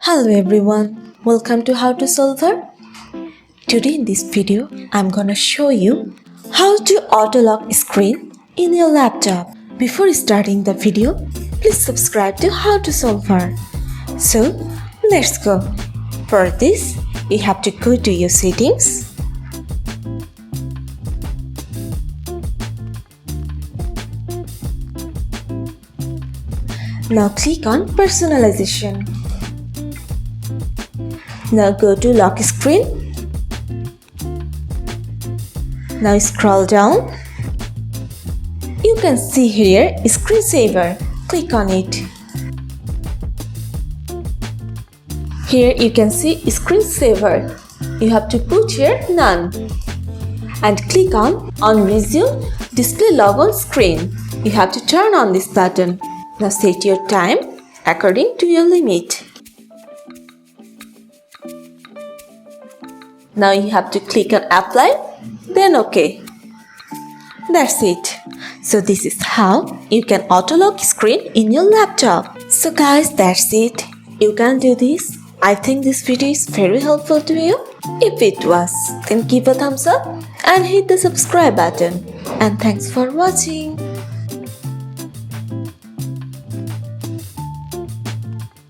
Hello everyone, welcome to How to Solver. Today in this video, I'm gonna show you how to auto lock screen in your laptop. Before starting the video, please subscribe to How to Solver. So, let's go. For this, you have to go to your settings. Now click on personalization. Now go to lock screen. Now scroll down. You can see here screensaver. Click on it. Here you can see screensaver. You have to put here none. And click on resume display log on screen. You have to turn on this button. Now set your time according to your limit. Now you have to click on apply, then OK. That's it. So this is how you can auto lock screen in your laptop. So guys, that's it. You can do this. I think this video is very helpful to you. If it was, then give a thumbs up and hit the subscribe button. And thanks for watching.